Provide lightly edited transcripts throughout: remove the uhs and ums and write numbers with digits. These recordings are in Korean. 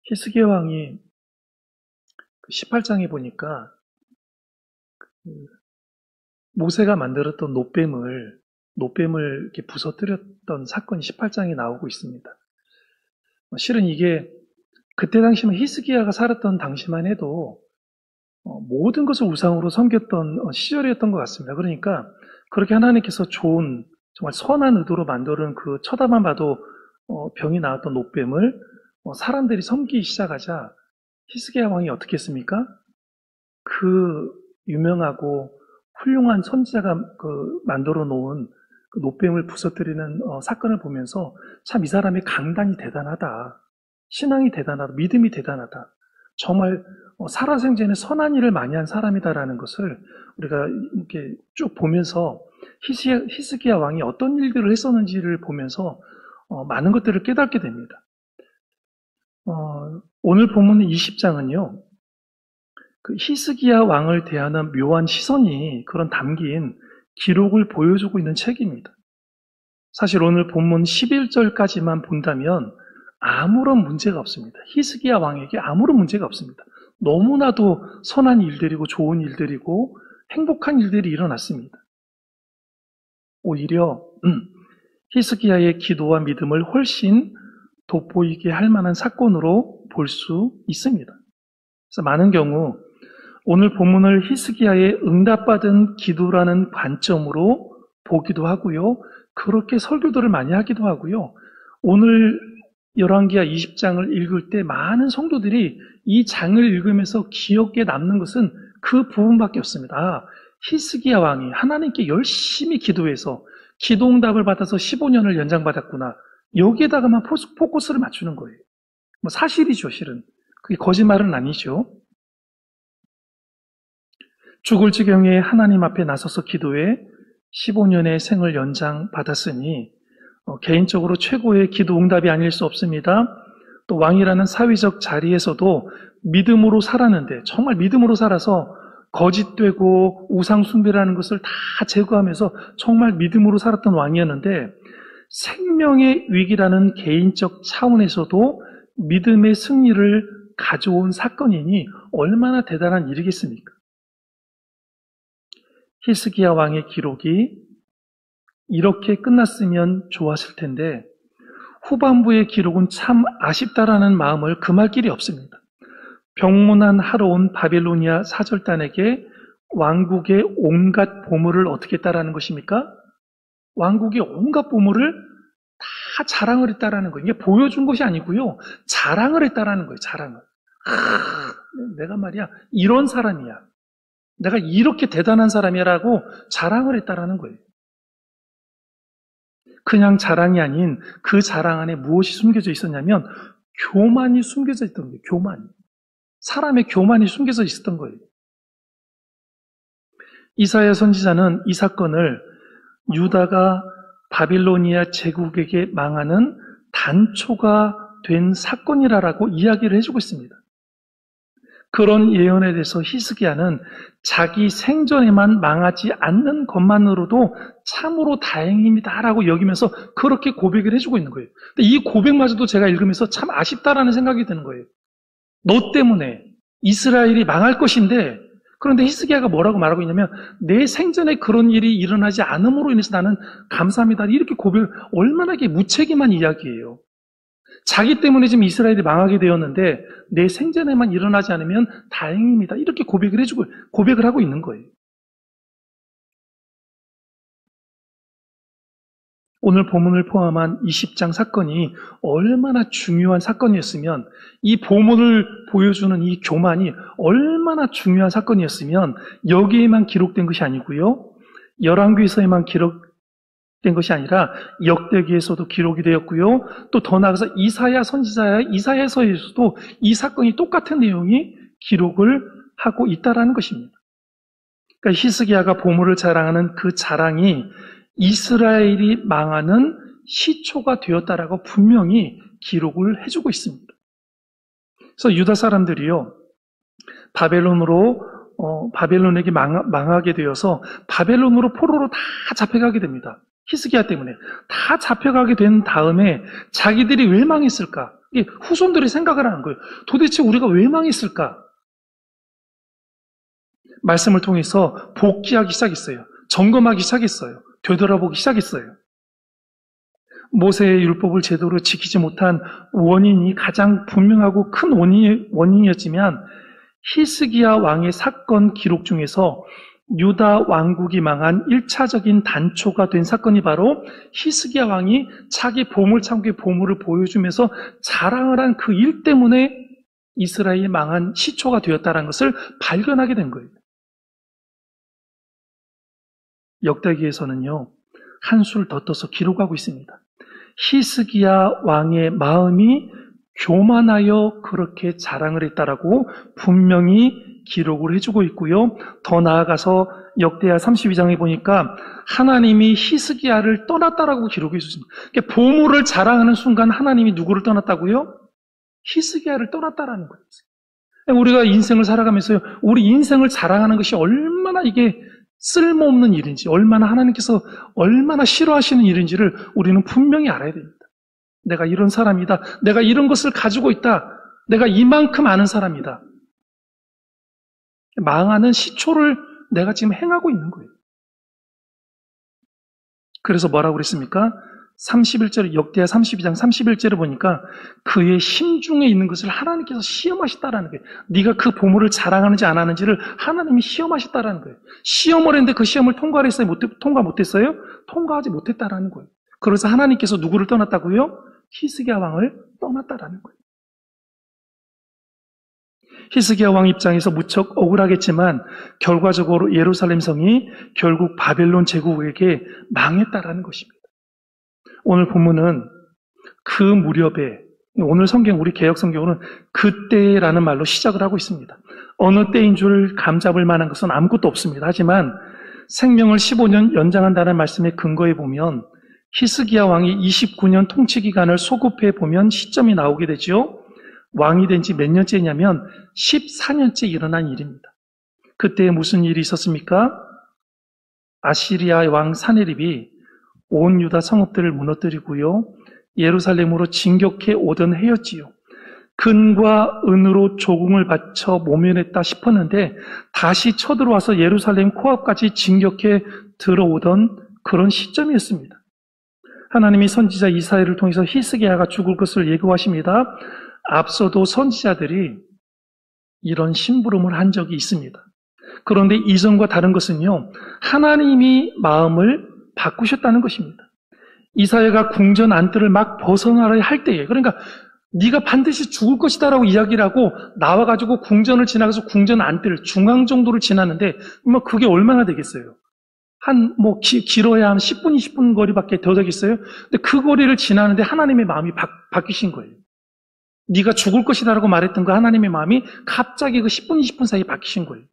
히스기야 왕이 18장에 보니까 모세가 만들었던 놋뱀을 이렇게 부서뜨렸던 사건이 18장에 나오고 있습니다. 실은 이게 그때 당시만 히스기야가 살았던 당시만 해도 모든 것을 우상으로 섬겼던 시절이었던 것 같습니다. 그러니까 그렇게 하나님께서 좋은 정말 선한 의도로 만드는 그 쳐다만 봐도 병이 나왔던 놋뱀을 사람들이 섬기기 시작하자 히스기야 왕이 어떻게 했습니까? 그 유명하고 훌륭한 선지자가 만들어 놓은 그 놋뱀을 부서뜨리는 사건을 보면서 참 이 사람의 강단이 대단하다. 신앙이 대단하다. 믿음이 대단하다. 정말 살아생전에 선한 일을 많이 한 사람이다라는 것을 우리가 이렇게 쭉 보면서 히스기야 왕이 어떤 일들을 했었는지를 보면서 많은 것들을 깨닫게 됩니다. 오늘 본문 20장은요. 그 히스기야 왕을 대하는 묘한 시선이 그런 담긴 기록을 보여주고 있는 책입니다. 사실 오늘 본문 11절까지만 본다면 아무런 문제가 없습니다. 히스기야 왕에게 아무런 문제가 없습니다. 너무나도 선한 일들이고 좋은 일들이고 행복한 일들이 일어났습니다. 오히려 히스기야의 기도와 믿음을 훨씬 돋보이게 할 만한 사건으로 볼 수 있습니다. 그래서 많은 경우 오늘 본문을 히스기야의 응답받은 기도라는 관점으로 보기도 하고요. 그렇게 설교들을 많이 하기도 하고요. 오늘 열왕기하 20장을 읽을 때 많은 성도들이 이 장을 읽으면서 기억에 남는 것은 그 부분밖에 없습니다. 히스기야 왕이 하나님께 열심히 기도해서 기도응답을 받아서 15년을 연장받았구나. 여기에다가만 포커스를 맞추는 거예요. 사실이죠, 실은. 그게 거짓말은 아니죠. 죽을 지경에 하나님 앞에 나서서 기도해 15년의 생을 연장받았으니 개인적으로 최고의 기도응답이 아닐 수 없습니다. 또 왕이라는 사회적 자리에서도 믿음으로 살았는데 정말 믿음으로 살아서 거짓되고 우상숭배라는 것을 다 제거하면서 정말 믿음으로 살았던 왕이었는데 생명의 위기라는 개인적 차원에서도 믿음의 승리를 가져온 사건이니 얼마나 대단한 일이겠습니까? 히스기야 왕의 기록이 이렇게 끝났으면 좋았을 텐데 후반부의 기록은 참 아쉽다라는 마음을 금할 길이 없습니다. 병문안 하러 온 바빌로니아 사절단에게 왕국의 온갖 보물을 어떻게 했다라는 것입니까? 왕국의 온갖 보물을 다 자랑을 했다라는 거예요. 이게 보여준 것이 아니고요. 자랑을 했다라는 거예요. 자랑을. 내가 말이야 이런 사람이야. 내가 이렇게 대단한 사람이라고 자랑을 했다라는 거예요. 그냥 자랑이 아닌 그 자랑 안에 무엇이 숨겨져 있었냐면 교만이 숨겨져 있던 거예요. 교만. 사람의 교만이 숨겨져 있었던 거예요. 이사야 선지자는 이 사건을 유다가 바빌로니아 제국에게 망하는 단초가 된 사건이라고 이야기를 해주고 있습니다. 그런 예언에 대해서 히스기야는 자기 생전에만 망하지 않는 것만으로도 참으로 다행입니다라고 여기면서 그렇게 고백을 해주고 있는 거예요. 근데 이 고백마저도 제가 읽으면서 참 아쉽다라는 생각이 드는 거예요. 너 때문에 이스라엘이 망할 것인데 그런데 히스기야가 뭐라고 말하고 있냐면 내 생전에 그런 일이 일어나지 않음으로 인해서 나는 감사합니다. 이렇게 고백을 얼마나 무책임한 이야기예요. 자기 때문에 지금 이스라엘이 망하게 되었는데 내 생전에만 일어나지 않으면 다행입니다. 이렇게 고백을 하고 있는 거예요. 오늘 본문을 포함한 20장 사건이 얼마나 중요한 사건이었으면 이 보물을 보여주는 이 교만이 얼마나 중요한 사건이었으면 여기에만 기록된 것이 아니고요. 열왕기에서에만 기록된 것이 아니라 역대기에서도 기록이 되었고요. 또 더 나아가서 이사야 선지자의 이사야서에서도 이 사건이 똑같은 내용이 기록을 하고 있다라는 것입니다. 그러니까 히스기야가 보물을 자랑하는 그 자랑이 이스라엘이 망하는 시초가 되었다라고 분명히 기록을 해주고 있습니다. 그래서 유다 사람들이요, 바벨론에게 망하게 되어서 바벨론으로 포로로 다 잡혀가게 됩니다. 히스기야 때문에 다 잡혀가게 된 다음에 자기들이 왜 망했을까? 이게 후손들이 생각을 하는 거예요. 도대체 우리가 왜 망했을까? 말씀을 통해서 복귀하기 시작했어요. 점검하기 시작했어요. 되돌아보기 시작했어요. 모세의 율법을 제대로 지키지 못한 원인이 가장 분명하고 큰 원인이었지만 히스기야 왕의 사건 기록 중에서 유다 왕국이 망한 1차적인 단초가 된 사건이 바로 히스기야 왕이 자기 보물창고의 보물을 보여주면서 자랑을 한 그 일 때문에 이스라엘이 망한 시초가 되었다는 것을 발견하게 된 거예요. 역대기에서는요, 한술 더 떠서 기록하고 있습니다. 히스기야 왕의 마음이 교만하여 그렇게 자랑을 했다라고 분명히 기록을 해주고 있고요. 더 나아가서 역대하 32장에 보니까 하나님이 히스기야를 떠났다라고 기록해 주십니다. 그러니까 보물을 자랑하는 순간 하나님이 누구를 떠났다고요? 히스기야를 떠났다라는 거예요. 우리가 인생을 살아가면서 우리 인생을 자랑하는 것이 얼마나 이게 쓸모없는 일인지, 얼마나 하나님께서 얼마나 싫어하시는 일인지를 우리는 분명히 알아야 됩니다. 내가 이런 사람이다. 내가 이런 것을 가지고 있다. 내가 이만큼 아는 사람이다. 망하는 시초를 내가 지금 행하고 있는 거예요. 그래서 뭐라고 그랬습니까? 31절, 역대하 32장 31절을 보니까 그의 심중에 있는 것을 하나님께서 시험하셨다라는 거예요. 네가 그 보물을 자랑하는지 안 하는지를 하나님이 시험하셨다라는 거예요. 시험을 했는데 그 시험을 통과를 했어요? 통과 못했어요? 통과하지 못했다라는 거예요. 그래서 하나님께서 누구를 떠났다고요? 히스기야 왕을 떠났다라는 거예요. 히스기야 왕 입장에서 무척 억울하겠지만 결과적으로 예루살렘 성이 결국 바벨론 제국에게 망했다라는 것입니다. 오늘 본문은 그 무렵에, 오늘 성경, 우리 개역 성경은 그때라는 말로 시작을 하고 있습니다. 어느 때인 줄 감잡을 만한 것은 아무것도 없습니다. 하지만 생명을 15년 연장한다는 말씀에 근거해 보면 히스기야 왕이 29년 통치 기간을 소급해 보면 시점이 나오게 되죠. 왕이 된 지 몇 년째냐면 14년째 일어난 일입니다. 그때 무슨 일이 있었습니까? 아시리아 왕 사네립이 온 유다 성읍들을 무너뜨리고요, 예루살렘으로 진격해 오던 해였지요. 금과 은으로 조공을 바쳐 모면했다 싶었는데 다시 쳐들어와서 예루살렘 코앞까지 진격해 들어오던 그런 시점이었습니다. 하나님이 선지자 이사야를 통해서 히스기야가 죽을 것을 예고하십니다. 앞서도 선지자들이 이런 심부름을 한 적이 있습니다. 그런데 이전과 다른 것은요, 하나님이 마음을 바꾸셨다는 것입니다. 이사야가 궁전 안뜰을 막 벗어나려 할 때에, 그러니까 네가 반드시 죽을 것이다라고 이야기를 하고 나와가지고 궁전을 지나가서 궁전 안뜰 중앙 정도를 지나는데 뭐 그게 얼마나 되겠어요? 길어야 한 10분, 20분 거리밖에 더 되겠어요? 근데 그 거리를 지나는데 하나님의 마음이 바뀌신 거예요. 네가 죽을 것이다라고 말했던 그 하나님의 마음이 갑자기 그 10분, 20분 사이에 바뀌신 거예요.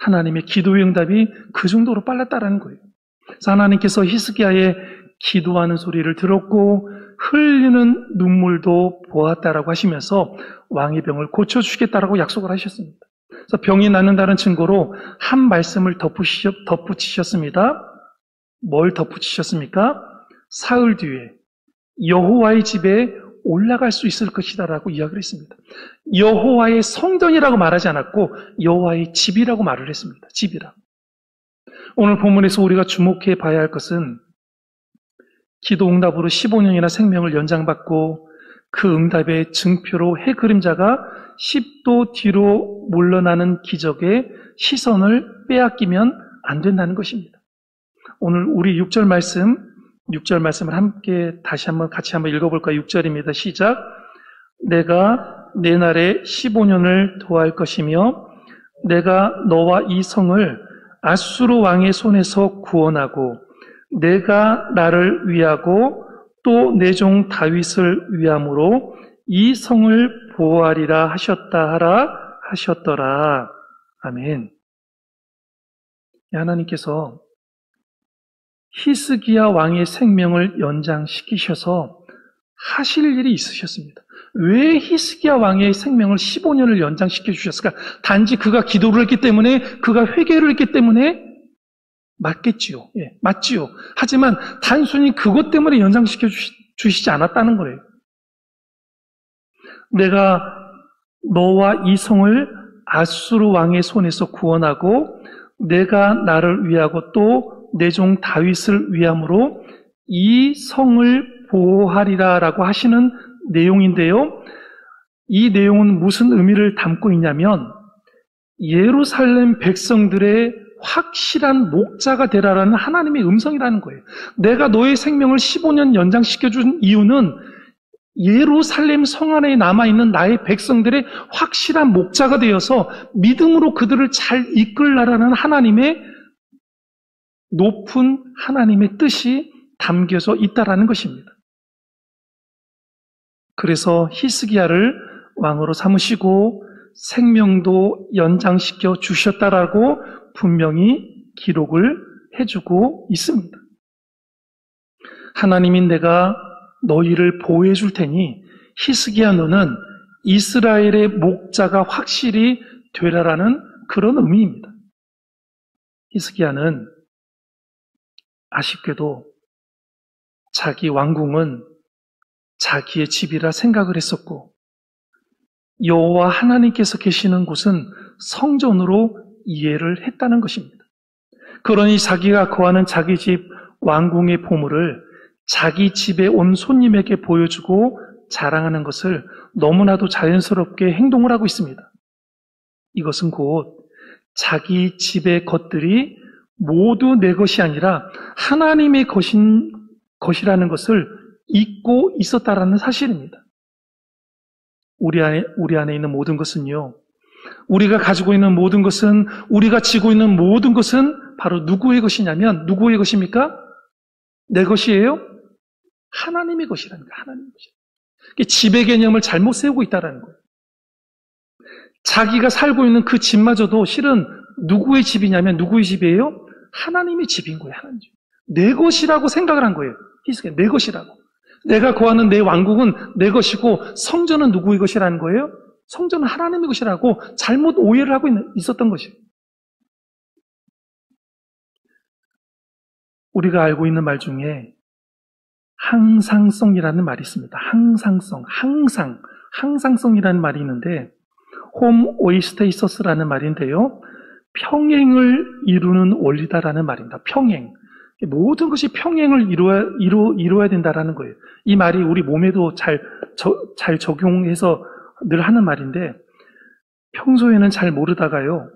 하나님의 기도의 응답이 그 정도로 빨랐다라는 거예요. 그래서 하나님께서 히스기야의 기도하는 소리를 들었고 흘리는 눈물도 보았다라고 하시면서 왕의 병을 고쳐주시겠다라고 약속을 하셨습니다. 그래서 병이 낫는다는 증거로 한 말씀을 덧붙이셨습니다. 뭘 덧붙이셨습니까? 사흘 뒤에 여호와의 집에 올라갈 수 있을 것이다라고 이야기를 했습니다. 여호와의 성전이라고 말하지 않았고 여호와의 집이라고 말을 했습니다. 집이라. 오늘 본문에서 우리가 주목해 봐야 할 것은 기도 응답으로 15년이나 생명을 연장받고 그 응답의 증표로 해 그림자가 10도 뒤로 물러나는 기적에 시선을 빼앗기면 안 된다는 것입니다. 오늘 우리 6절 말씀을 함께 같이 한번 읽어볼까요? 6절입니다. 시작. 내가 내 날에 15년을 도할 것이며 내가 너와 이 성을 아수르 왕의 손에서 구원하고 내가 나를 위하고 또 내 종 다윗을 위함으로 이 성을 보호하리라 하셨더라. 아멘. 하나님께서 히스기야 왕의 생명을 연장시키셔서 하실 일이 있으셨습니다. 왜 히스기야 왕의 생명을 15년을 연장시켜 주셨을까? 단지 그가 기도를 했기 때문에, 그가 회개를 했기 때문에 맞겠지요. 예, 맞지요. 하지만 단순히 그것 때문에 연장시켜 주시지 않았다는 거예요. 내가 너와 이 성을 아수르 왕의 손에서 구원하고 내가 나를 위하고 또 내 종 다윗을 위함으로 이 성을 보호하리라라고 하시는 내용인데요. 이 내용은 무슨 의미를 담고 있냐면 예루살렘 백성들의 확실한 목자가 되라라는 하나님의 음성이라는 거예요. 내가 너의 생명을 15년 연장시켜 준 이유는 예루살렘 성 안에 남아있는 나의 백성들의 확실한 목자가 되어서 믿음으로 그들을 잘 이끌라라는 하나님의 높은 하나님의 뜻이 담겨져 있다라는 것입니다. 그래서 히스기야를 왕으로 삼으시고 생명도 연장시켜 주셨다라고 분명히 기록을 해주고 있습니다. 하나님이 내가 너희를 보호해 줄 테니 히스기야 너는 이스라엘의 목자가 확실히 되라라는 그런 의미입니다. 히스기야는 아쉽게도 자기 왕궁은 자기의 집이라 생각을 했었고 여호와 하나님께서 계시는 곳은 성전으로 이해를 했다는 것입니다. 그러니 자기가 거하는 자기 집 왕궁의 보물을 자기 집에 온 손님에게 보여주고 자랑하는 것을 너무나도 자연스럽게 행동을 하고 있습니다. 이것은 곧 자기 집의 것들이 모두 내 것이 아니라 하나님의 것이라는 것을 잊고 있었다라는 사실입니다. 우리 안에 있는 모든 것은요, 우리가 가지고 있는 모든 것은, 우리가 지고 있는 모든 것은 바로 누구의 것이냐면, 누구의 것입니까? 내 것이에요? 하나님의 것이라는 거예요. 하나님의 것이에요. 집의 개념을 잘못 세우고 있다는 거예요. 자기가 살고 있는 그 집마저도 실은 누구의 집이냐면 누구의 집이에요? 하나님의 집인 거예요. 하나님 집. 내 것이라고 생각을 한 거예요. 내 것이라고. 내가 거하는 내 왕국은 내 것이고 성전은 누구의 것이라는 거예요? 성전은 하나님의 것이라고 잘못 오해를 하고 있었던 것이에요. 우리가 알고 있는 말 중에 항상성이라는 말이 있습니다. 항상성, 항상성이라는 말이 있는데 홈 오이스테이서스라는 말인데요. 평행을 이루는 원리다라는 말입니다. 평행. 모든 것이 평행을 이루어야 된다라는 거예요. 이 말이 우리 몸에도 잘 적용해서 늘 하는 말인데 평소에는 잘 모르다가요.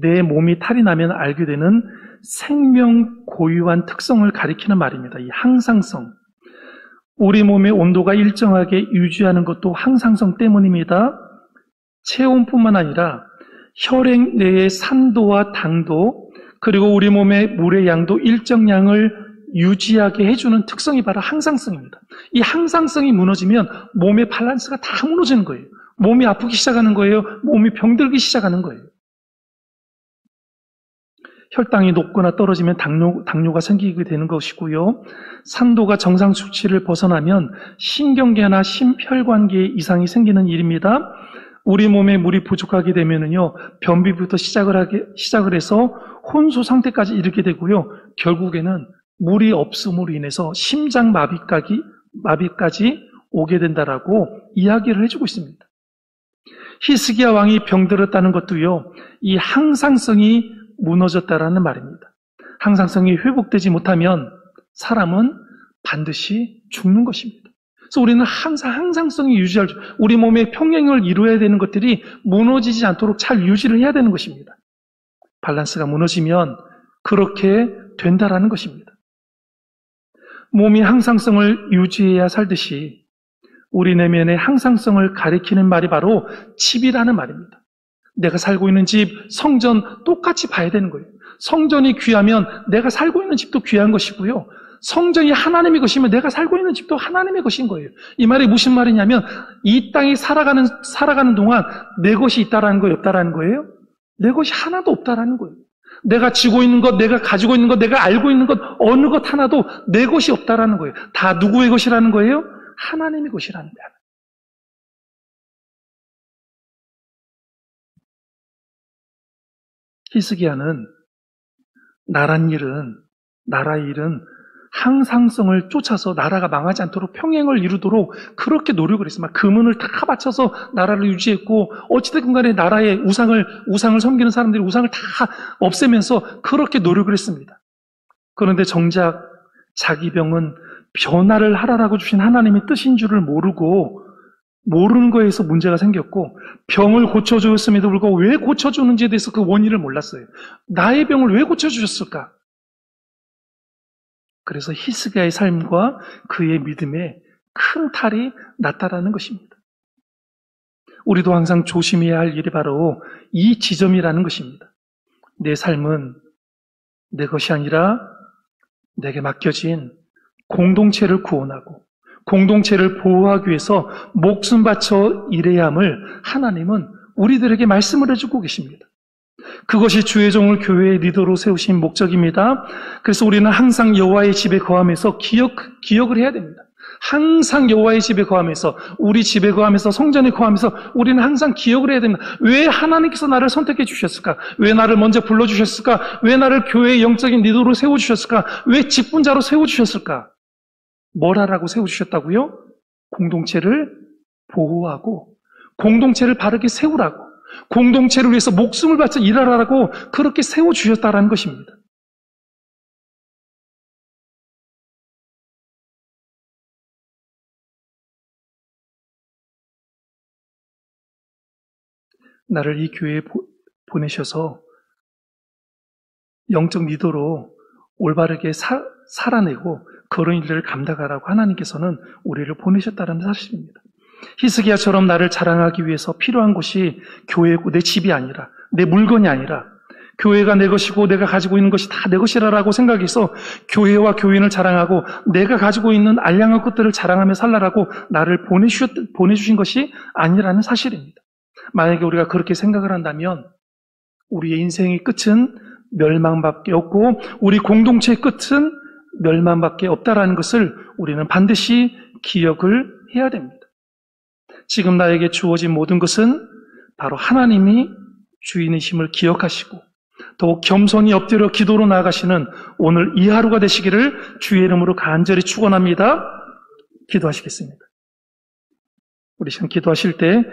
내 몸이 탈이 나면 알게 되는 생명 고유한 특성을 가리키는 말입니다. 이 항상성. 우리 몸의 온도가 일정하게 유지하는 것도 항상성 때문입니다. 체온뿐만 아니라 혈액 내의 산도와 당도 그리고 우리 몸의 물의 양도 일정량을 유지하게 해주는 특성이 바로 항상성입니다. 이 항상성이 무너지면 몸의 밸런스가 다 무너지는 거예요. 몸이 아프기 시작하는 거예요. 몸이 병들기 시작하는 거예요. 혈당이 높거나 떨어지면 당뇨가 생기게 되는 것이고요. 산도가 정상 수치를 벗어나면 신경계나 심혈관계에 이상이 생기는 일입니다. 우리 몸에 물이 부족하게 되면은요, 변비부터 시작을 해서 혼수 상태까지 이르게 되고요. 결국에는 물이 없음으로 인해서 심장 마비까지 오게 된다라고 이야기를 해주고 있습니다. 히스기야 왕이 병들었다는 것도요, 이 항상성이 무너졌다라는 말입니다. 항상성이 회복되지 못하면 사람은 반드시 죽는 것입니다. 그래서 우리는 항상 항상성이 우리 몸의 평행을 이루어야 되는 것들이 무너지지 않도록 잘 유지를 해야 되는 것입니다. 밸런스가 무너지면 그렇게 된다라는 것입니다. 몸이 항상성을 유지해야 살듯이 우리 내면의 항상성을 가리키는 말이 바로 집이라는 말입니다. 내가 살고 있는 집, 성전 똑같이 봐야 되는 거예요. 성전이 귀하면 내가 살고 있는 집도 귀한 것이고요. 성전이 하나님의 것이면 내가 살고 있는 집도 하나님의 것인 거예요. 이 말이 무슨 말이냐면 이 땅에 살아가는 동안 내 것이 있다라는 거예요, 없다라는 거예요? 내 것이 하나도 없다라는 거예요. 내가 지고 있는 것, 내가 가지고 있는 것, 내가 알고 있는 것, 어느 것 하나도 내 것이 없다라는 거예요. 다 누구의 것이라는 거예요? 하나님의 것이라는 거예요. 히스기야는 나라의 일은 항상성을 쫓아서 나라가 망하지 않도록 평행을 이루도록 그렇게 노력을 했습니다. 금은을 다 바쳐서 나라를 유지했고, 어찌됐든 간에 나라의 우상을 섬기는 사람들이 우상을 다 없애면서 그렇게 노력을 했습니다. 그런데 정작 자기 병은 변화를 하라라고 주신 하나님의 뜻인 줄을 모르는 거에서 문제가 생겼고, 병을 고쳐주었음에도 불구하고 왜 고쳐주는지에 대해서 그 원인을 몰랐어요. 나의 병을 왜 고쳐주셨을까? 그래서 히스기야의 삶과 그의 믿음에 큰 탈이 났다라는 것입니다. 우리도 항상 조심해야 할 일이 바로 이 지점이라는 것입니다. 내 삶은 내 것이 아니라 내게 맡겨진 공동체를 구원하고 공동체를 보호하기 위해서 목숨 바쳐 일해야 함을 하나님은 우리들에게 말씀을 해주고 계십니다. 그것이 주의 종을 교회의 리더로 세우신 목적입니다. 그래서 우리는 항상 여호와의 집에 거하면서 기억을 해야 됩니다. 항상 여호와의 집에 거하면서, 우리 집에 거하면서, 성전에 거하면서 우리는 항상 기억을 해야 됩니다. 왜 하나님께서 나를 선택해 주셨을까? 왜 나를 먼저 불러주셨을까? 왜 나를 교회의 영적인 리더로 세워주셨을까? 왜 직분자로 세워주셨을까? 뭘 하라고 세워주셨다고요? 공동체를 보호하고 공동체를 바르게 세우라고, 공동체를 위해서 목숨을 바쳐 일하라고 그렇게 세워주셨다라는 것입니다. 나를 이 교회에 보내셔서 영적 리더로 올바르게 살아내고 그런 일들을 감당하라고 하나님께서는 우리를 보내셨다는 사실입니다. 히스기야처럼 나를 자랑하기 위해서 필요한 것이 교회고 내 집이 아니라, 내 물건이 아니라, 교회가 내 것이고 내가 가지고 있는 것이 다 내 것이라고 생각해서 교회와 교인을 자랑하고 내가 가지고 있는 알량한 것들을 자랑하며 살라라고 나를 보내주신 것이 아니라는 사실입니다. 만약에 우리가 그렇게 생각을 한다면 우리의 인생의 끝은 멸망밖에 없고 우리 공동체의 끝은 멸망밖에 없다라는 것을 우리는 반드시 기억을 해야 됩니다. 지금 나에게 주어진 모든 것은 바로 하나님이 주인이심을 기억하시고 더욱 겸손히 엎드려 기도로 나아가시는 오늘 이 하루가 되시기를 주의 이름으로 간절히 축원합니다. 기도하시겠습니다. 우리 지금 기도하실 때